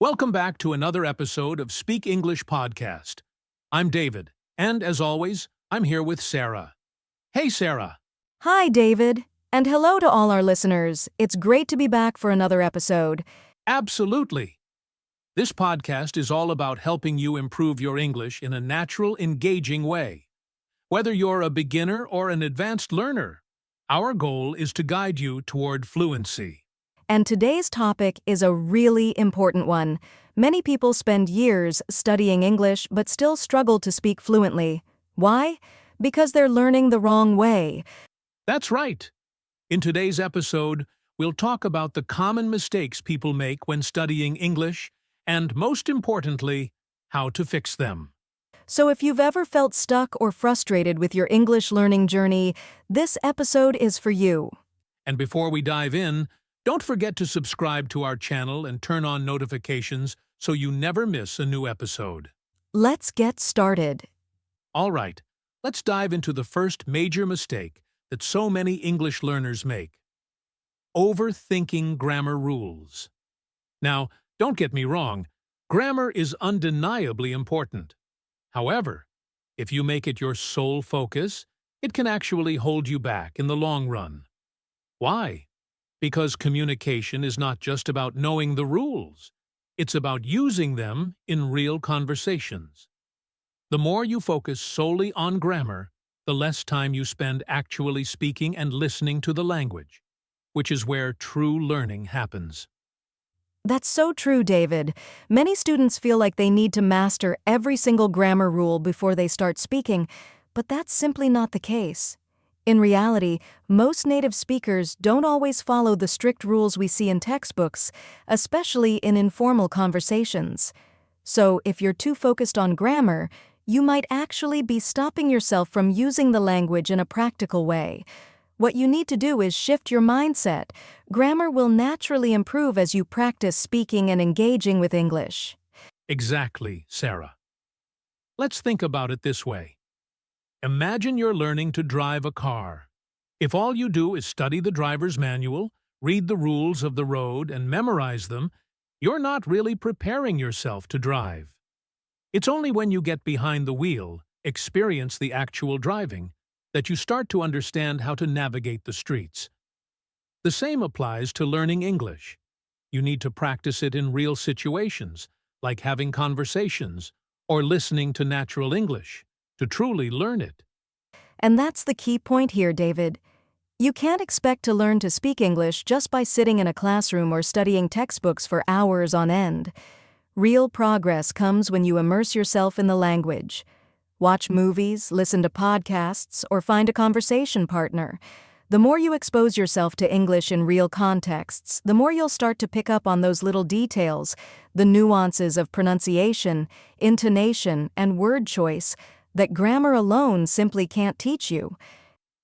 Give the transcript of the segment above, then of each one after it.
Welcome back to another episode of Speak English Podcast. I'm David, and as always, I'm here with Sarah. Hey, Sarah. Hi, David. And hello to all our listeners. It's great to be back for another episode. Absolutely. This podcast is all about helping you improve your English in a natural, engaging way. Whether you're a beginner or an advanced learner, our goal is to guide you toward fluency. And today's topic is a really important one. Many people spend years studying English but still struggle to speak fluently. Why? Because they're learning the wrong way. That's right. In today's episode, we'll talk about the common mistakes people make when studying English and, most importantly, how to fix them. So if you've ever felt stuck or frustrated with your English learning journey, this episode is for you. And before we dive in, don't forget to subscribe to our channel and turn on notifications so you never miss a new episode. Let's get started. All right, let's dive into the first major mistake that so many English learners make: overthinking grammar rules. Now, don't get me wrong, grammar is undeniably important. However, if you make it your sole focus, it can actually hold you back in the long run. Why? Because communication is not just about knowing the rules. It's about using them in real conversations. The more you focus solely on grammar, the less time you spend actually speaking and listening to the language, which is where true learning happens. That's so true, David. Many students feel like they need to master every single grammar rule before they start speaking, but that's simply not the case. In reality, most native speakers don't always follow the strict rules we see in textbooks, especially in informal conversations. So, if you're too focused on grammar, you might actually be stopping yourself from using the language in a practical way. What you need to do is shift your mindset. Grammar will naturally improve as you practice speaking and engaging with English. Exactly, Sarah. Let's think about it this way. Imagine you're learning to drive a car. If all you do is study the driver's manual, read the rules of the road, and memorize them, you're not really preparing yourself to drive. It's only when you get behind the wheel, experience the actual driving, that you start to understand how to navigate the streets. The same applies to learning English. You need to practice it in real situations, like having conversations or listening to natural English, to truly learn it. And that's the key point here, David. You can't expect to learn to speak English just by sitting in a classroom or studying textbooks for hours on end. Real progress comes when you immerse yourself in the language. Watch movies, listen to podcasts, or find a conversation partner. The more you expose yourself to English in real contexts, the more you'll start to pick up on those little details, the nuances of pronunciation, intonation, and word choice that grammar alone simply can't teach you.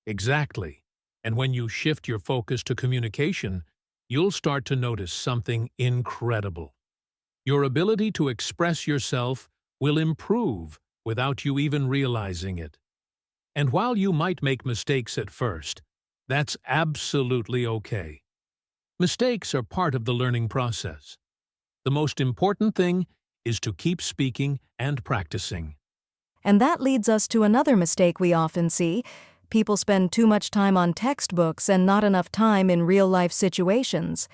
Exactly. And when you shift your focus to communication, you'll start to notice something incredible. Your ability to express yourself will improve without you even realizing it. And while you might make mistakes at first, that's absolutely okay. Mistakes are part of the learning process. The most important thing is to keep speaking and practicing. And that leads us to another mistake we often see. People spend too much time on textbooks and not enough time in real-life situations.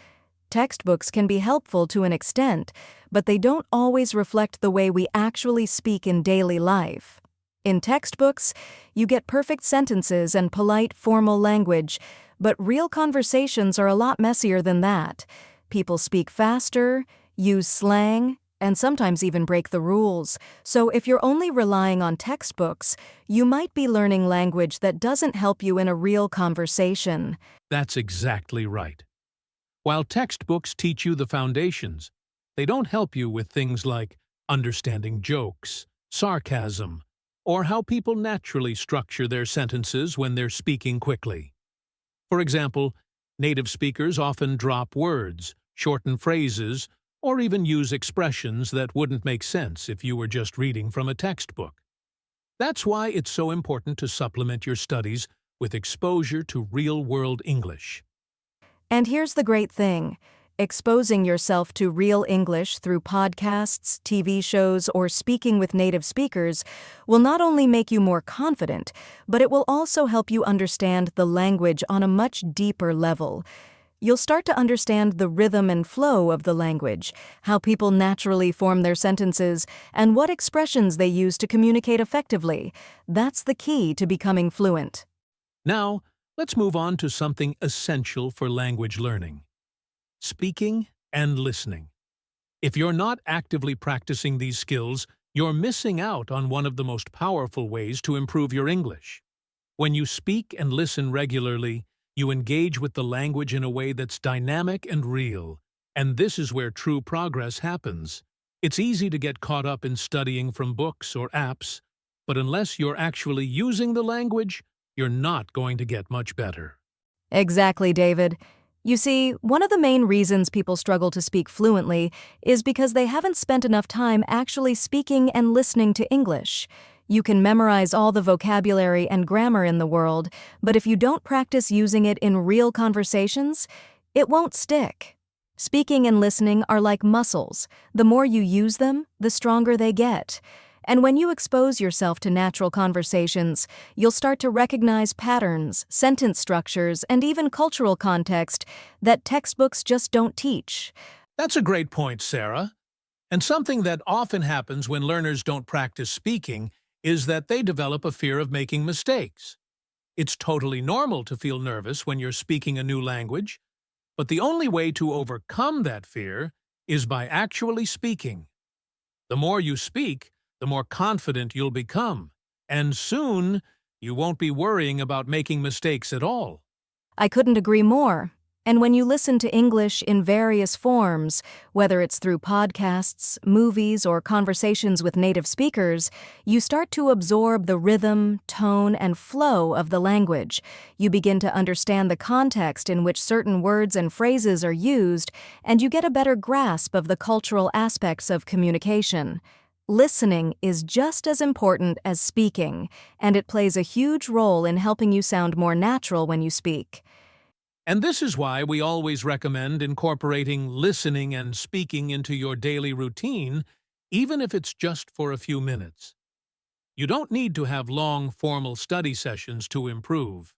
Textbooks can be helpful to an extent, but they don't always reflect the way we actually speak in daily life. In textbooks, you get perfect sentences and polite, formal language, but real conversations are a lot messier than that. People speak faster, use slang, and sometimes even break the rules. So if you're only relying on textbooks, you might be learning language that doesn't help you in a real conversation. That's exactly right. While textbooks teach you the foundations, they don't help you with things like understanding jokes, sarcasm, or how people naturally structure their sentences when they're speaking quickly. For example, native speakers often drop words, shorten phrases, or even use expressions that wouldn't make sense if you were just reading from a textbook. That's why it's so important to supplement your studies with exposure to real-world English. And here's the great thing. Exposing yourself to real English through podcasts, TV shows, or speaking with native speakers will not only make you more confident, but it will also help you understand the language on a much deeper level. You'll start to understand the rhythm and flow of the language, how people naturally form their sentences, and what expressions they use to communicate effectively. That's the key to becoming fluent. Now, let's move on to something essential for language learning: speaking and listening. If you're not actively practicing these skills, you're missing out on one of the most powerful ways to improve your English. When you speak and listen regularly, you engage with the language in a way that's dynamic and real, and this is where true progress happens. It's easy to get caught up in studying from books or apps, but unless you're actually using the language, you're not going to get much better. Exactly, David. You see, one of the main reasons people struggle to speak fluently is because they haven't spent enough time actually speaking and listening to English. You can memorize all the vocabulary and grammar in the world, but if you don't practice using it in real conversations, it won't stick. Speaking and listening are like muscles. The more you use them, the stronger they get. And when you expose yourself to natural conversations, you'll start to recognize patterns, sentence structures, and even cultural context that textbooks just don't teach. That's a great point, Sarah. And something that often happens when learners don't practice speaking is that they develop a fear of making mistakes. It's totally normal to feel nervous when you're speaking a new language, but the only way to overcome that fear is by actually speaking. The more you speak, the more confident you'll become, and soon you won't be worrying about making mistakes at all. I couldn't agree more. And when you listen to English in various forms, whether it's through podcasts, movies, or conversations with native speakers, you start to absorb the rhythm, tone, and flow of the language. You begin to understand the context in which certain words and phrases are used, and you get a better grasp of the cultural aspects of communication. Listening is just as important as speaking, and it plays a huge role in helping you sound more natural when you speak. And this is why we always recommend incorporating listening and speaking into your daily routine, even if it's just for a few minutes. You don't need to have long, formal study sessions to improve.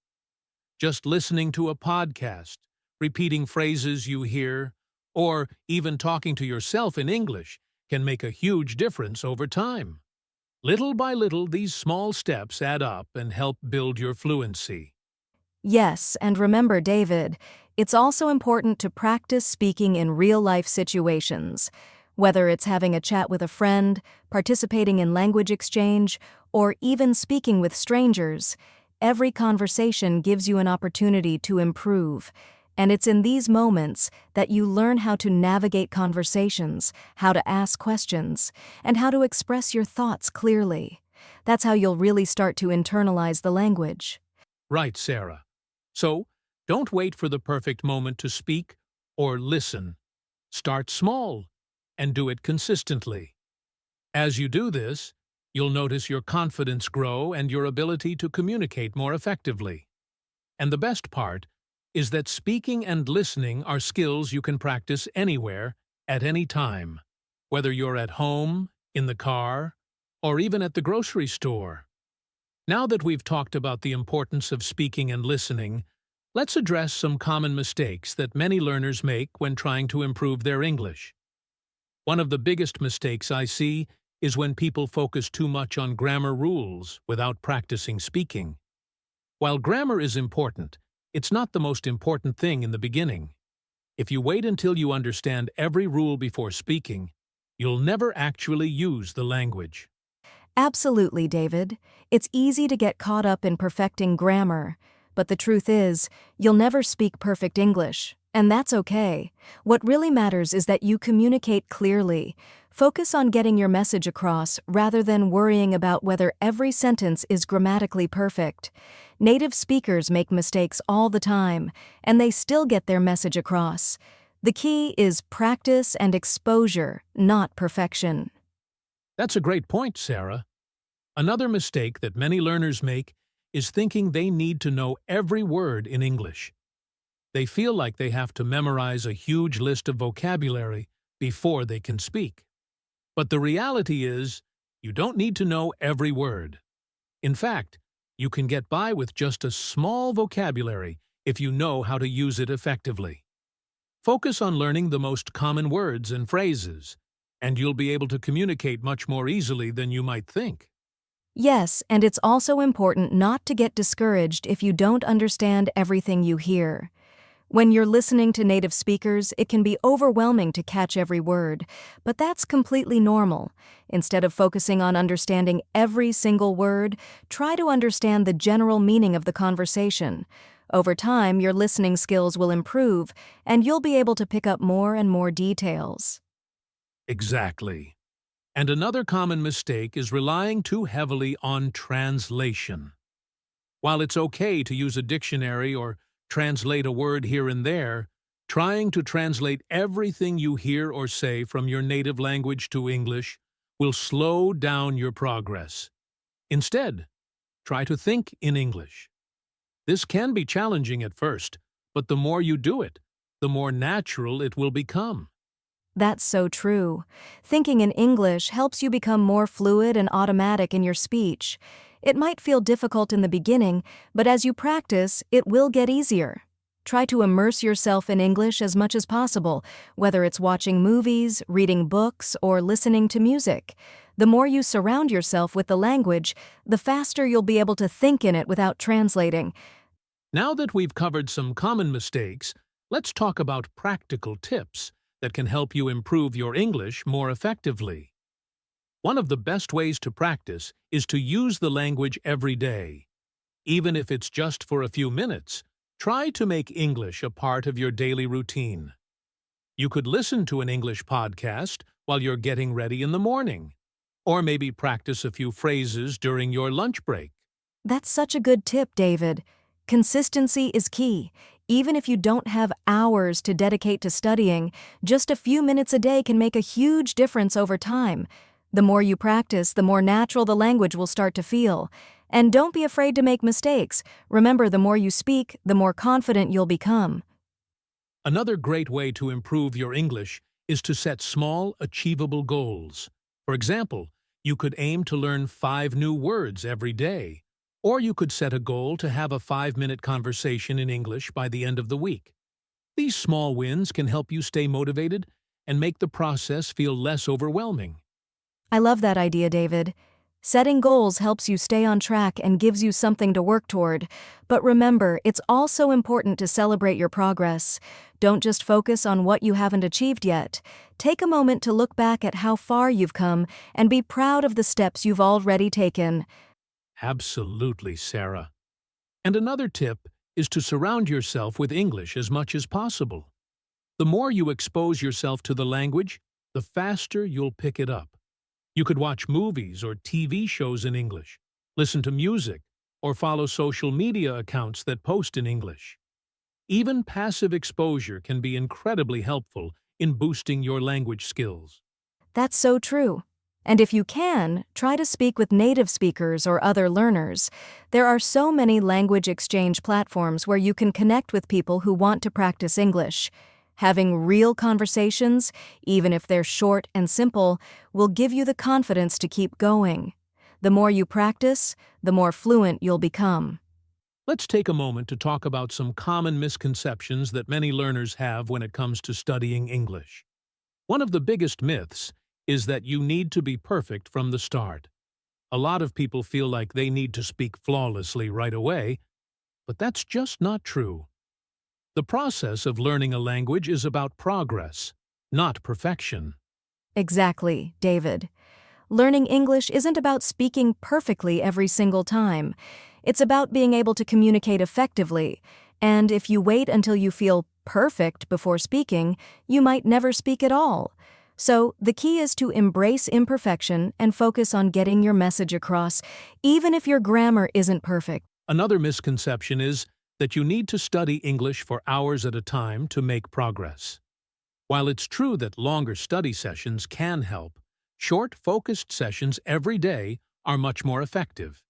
Just listening to a podcast, repeating phrases you hear, or even talking to yourself in English can make a huge difference over time. Little by little, these small steps add up and help build your fluency. Yes, and remember, David, it's also important to practice speaking in real-life situations. Whether it's having a chat with a friend, participating in language exchange, or even speaking with strangers, every conversation gives you an opportunity to improve. And it's in these moments that you learn how to navigate conversations, how to ask questions, and how to express your thoughts clearly. That's how you'll really start to internalize the language. Right, Sarah. So, don't wait for the perfect moment to speak or listen. Start small and do it consistently. As you do this, you'll notice your confidence grow and your ability to communicate more effectively. And the best part is that speaking and listening are skills you can practice anywhere, at any time, whether you're at home, in the car, or even at the grocery store. Now that we've talked about the importance of speaking and listening, let's address some common mistakes that many learners make when trying to improve their English. One of the biggest mistakes I see is when people focus too much on grammar rules without practicing speaking. While grammar is important, it's not the most important thing in the beginning. If you wait until you understand every rule before speaking, you'll never actually use the language. Absolutely, David. It's easy to get caught up in perfecting grammar, but the truth is, you'll never speak perfect English, and that's okay. What really matters is that you communicate clearly. Focus on getting your message across rather than worrying about whether every sentence is grammatically perfect. Native speakers make mistakes all the time, and they still get their message across. The key is practice and exposure, not perfection. That's a great point, Sarah. Another mistake that many learners make is thinking they need to know every word in English. They feel like they have to memorize a huge list of vocabulary before they can speak. But the reality is, you don't need to know every word. In fact, you can get by with just a small vocabulary if you know how to use it effectively. Focus on learning the most common words and phrases, and you'll be able to communicate much more easily than you might think. Yes, and it's also important not to get discouraged if you don't understand everything you hear. When you're listening to native speakers, it can be overwhelming to catch every word, but that's completely normal. Instead of focusing on understanding every single word, try to understand the general meaning of the conversation. Over time, your listening skills will improve, and you'll be able to pick up more and more details. Exactly. And another common mistake is relying too heavily on translation. While it's okay to use a dictionary or translate a word here and there, trying to translate everything you hear or say from your native language to English will slow down your progress. Instead, try to think in English. This can be challenging at first, but the more you do it, the more natural it will become. That's so true. Thinking in English helps you become more fluid and automatic in your speech. It might feel difficult in the beginning, but as you practice, it will get easier. Try to immerse yourself in English as much as possible, whether it's watching movies, reading books, or listening to music. The more you surround yourself with the language, the faster you'll be able to think in it without translating. Now that we've covered some common mistakes, let's talk about practical tips that can help you improve your English more effectively. One of the best ways to practice is to use the language every day. Even if it's just for a few minutes, try to make English a part of your daily routine. You could listen to an English podcast while you're getting ready in the morning, or maybe practice a few phrases during your lunch break. That's such a good tip, David. Consistency is key. Even if you don't have hours to dedicate to studying, just a few minutes a day can make a huge difference over time. The more you practice, the more natural the language will start to feel. And don't be afraid to make mistakes. Remember, the more you speak, the more confident you'll become. Another great way to improve your English is to set small, achievable goals. For example, you could aim to learn 5 new words every day, or you could set a goal to have a 5-minute conversation in English by the end of the week. These small wins can help you stay motivated and make the process feel less overwhelming. I love that idea, David. Setting goals helps you stay on track and gives you something to work toward. But remember, it's also important to celebrate your progress. Don't just focus on what you haven't achieved yet. Take a moment to look back at how far you've come and be proud of the steps you've already taken. Absolutely, Sarah. And another tip is to surround yourself with English as much as possible. The more you expose yourself to the language, the faster you'll pick it up. You could watch movies or TV shows in English, listen to music, or follow social media accounts that post in English. Even passive exposure can be incredibly helpful in boosting your language skills. That's so true. And if you can, try to speak with native speakers or other learners. There are so many language exchange platforms where you can connect with people who want to practice English. Having real conversations, even if they're short and simple, will give you the confidence to keep going. The more you practice, the more fluent you'll become. Let's take a moment to talk about some common misconceptions that many learners have when it comes to studying English. One of the biggest myths is that you need to be perfect from the start. A lot of people feel like they need to speak flawlessly right away, but that's just not true. The process of learning a language is about progress, not perfection. Exactly, David. Learning English isn't about speaking perfectly every single time. It's about being able to communicate effectively. And if you wait until you feel perfect before speaking, you might never speak at all. So, the key is to embrace imperfection and focus on getting your message across, even if your grammar isn't perfect. Another misconception is that you need to study English for hours at a time to make progress. While it's true that longer study sessions can help, short, focused sessions every day are much more effective.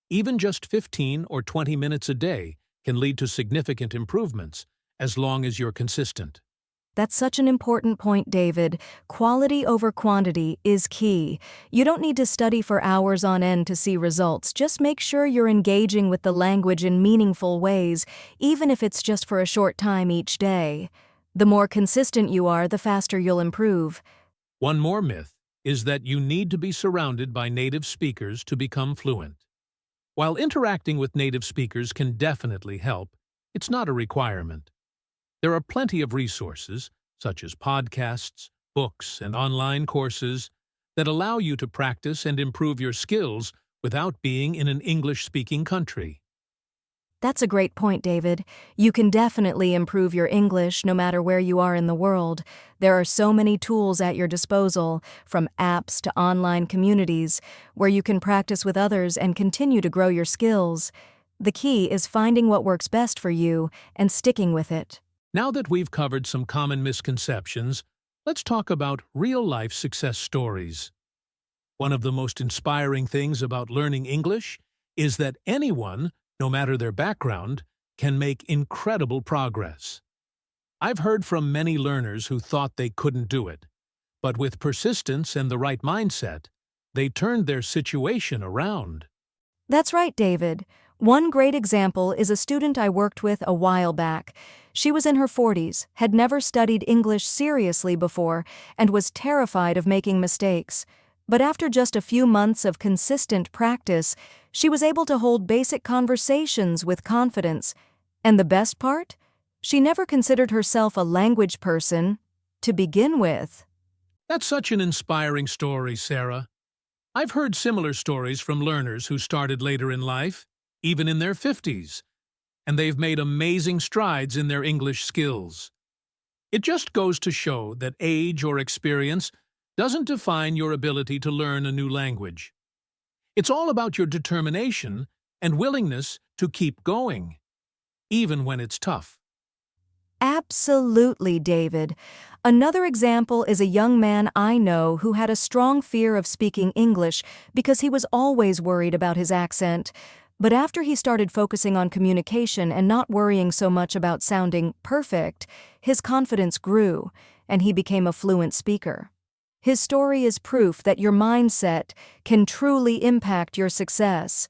Even just 15 or 20 minutes a day can lead to significant improvements, as long as you're consistent. That's such an important point, David. Quality over quantity is key. You don't need to study for hours on end to see results. Just make sure you're engaging with the language in meaningful ways, even if it's just for a short time each day. The more consistent you are, the faster you'll improve. One more myth is that you need to be surrounded by native speakers to become fluent. While interacting with native speakers can definitely help, it's not a requirement. There are plenty of resources, such as podcasts, books, and online courses, that allow you to practice and improve your skills without being in an English-speaking country. That's a great point, David. You can definitely improve your English no matter where you are in the world. There are so many tools at your disposal, from apps to online communities, where you can practice with others and continue to grow your skills. The key is finding what works best for you and sticking with it. Now that we've covered some common misconceptions, let's talk about real-life success stories. One of the most inspiring things about learning English is that anyone, no matter their background, can make incredible progress. I've heard from many learners who thought they couldn't do it, but with persistence and the right mindset, they turned their situation around. That's right, David. One great example is a student I worked with a while back. She was in her 40s, had never studied English seriously before, and was terrified of making mistakes. But after just a few months of consistent practice, she was able to hold basic conversations with confidence. And the best part? She never considered herself a language person to begin with. That's such an inspiring story, Sarah. I've heard similar stories from learners who started later in life, even in their 50s, and they've made amazing strides in their English skills. It just goes to show that age or experience doesn't define your ability to learn a new language. It's all about your determination and willingness to keep going, even when it's tough. Absolutely, David. Another example is a young man I know who had a strong fear of speaking English because he was always worried about his accent. But after he started focusing on communication and not worrying so much about sounding perfect, his confidence grew, and he became a fluent speaker. His story is proof that your mindset can truly impact your success.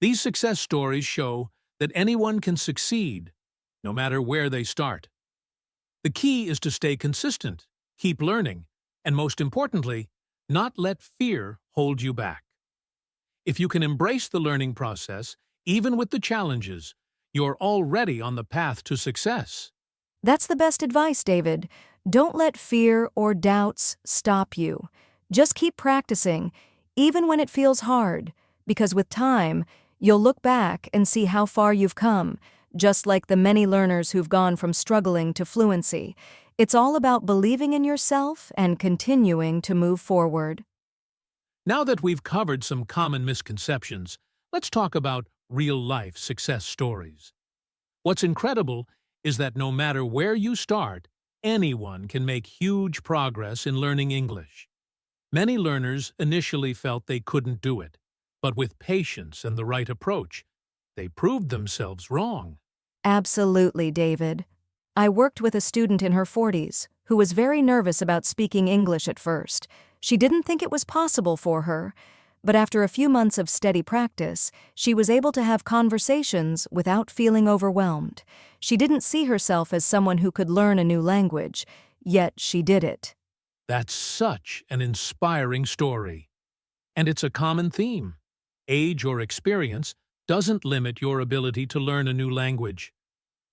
These success stories show that anyone can succeed, no matter where they start. The key is to stay consistent, keep learning, and most importantly, not let fear hold you back. If you can embrace the learning process, even with the challenges, you're already on the path to success. That's the best advice, David. Don't let fear or doubts stop you. Just keep practicing, even when it feels hard, because with time, you'll look back and see how far you've come, just like the many learners who've gone from struggling to fluency. It's all about believing in yourself and continuing to move forward. Now that we've covered some common misconceptions, let's talk about real-life success stories. What's incredible is that no matter where you start, anyone can make huge progress in learning English. Many learners initially felt they couldn't do it, but with patience and the right approach, they proved themselves wrong. Absolutely, David. I worked with a student in her 40s who was very nervous about speaking English at first. She didn't think it was possible for her, but after a few months of steady practice, she was able to have conversations without feeling overwhelmed. She didn't see herself as someone who could learn a new language, yet she did it. That's such an inspiring story. And it's a common theme. Age or experience doesn't limit your ability to learn a new language.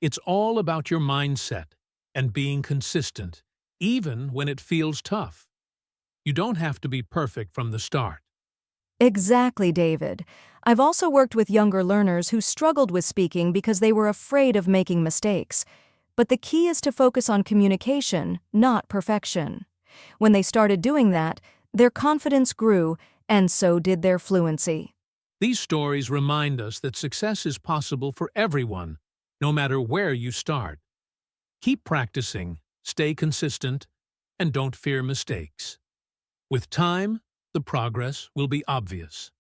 It's all about your mindset and being consistent, even when it feels tough. You don't have to be perfect from the start. Exactly, David. I've also worked with younger learners who struggled with speaking because they were afraid of making mistakes. But the key is to focus on communication, not perfection. When they started doing that, their confidence grew, and so did their fluency. These stories remind us that success is possible for everyone, no matter where you start. Keep practicing, stay consistent, and don't fear mistakes. With time, the progress will be obvious.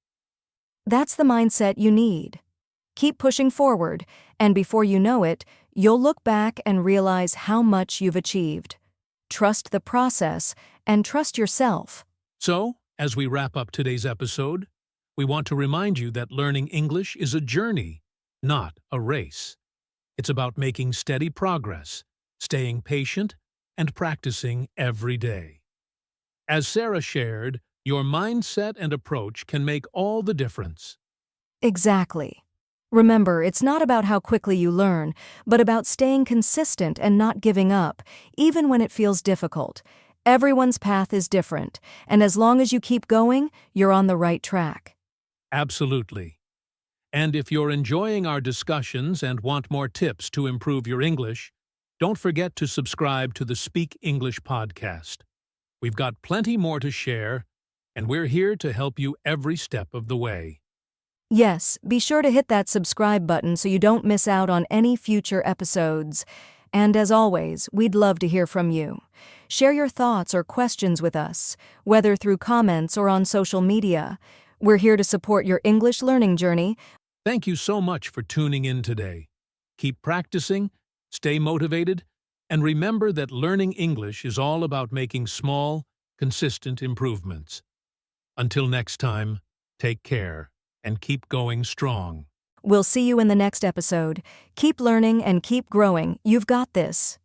That's the mindset you need. Keep pushing forward, and before you know it, You'll look back and realize how much you've achieved. Trust the process and trust yourself. So, as we wrap up today's episode, we want to remind you that learning English is a journey, not a race. It's about making steady progress, staying patient, and practicing every day. As Sarah shared, your mindset and approach can make all the difference. Exactly. Remember, it's not about how quickly you learn, but about staying consistent and not giving up, even when it feels difficult. Everyone's path is different, and as long as you keep going, you're on the right track. Absolutely. And if you're enjoying our discussions and want more tips to improve your English, don't forget to subscribe to the Speak English podcast. We've got plenty more to share, and we're here to help you every step of the way. Yes, be sure to hit that subscribe button so you don't miss out on any future episodes. And as always, we'd love to hear from you. Share your thoughts or questions with us, whether through comments or on social media. We're here to support your English learning journey. Thank you so much for tuning in today. Keep practicing, stay motivated, and remember that learning English is all about making small, consistent improvements. Until next time, take care and keep going strong. We'll see you in the next episode. Keep learning and keep growing. You've got this.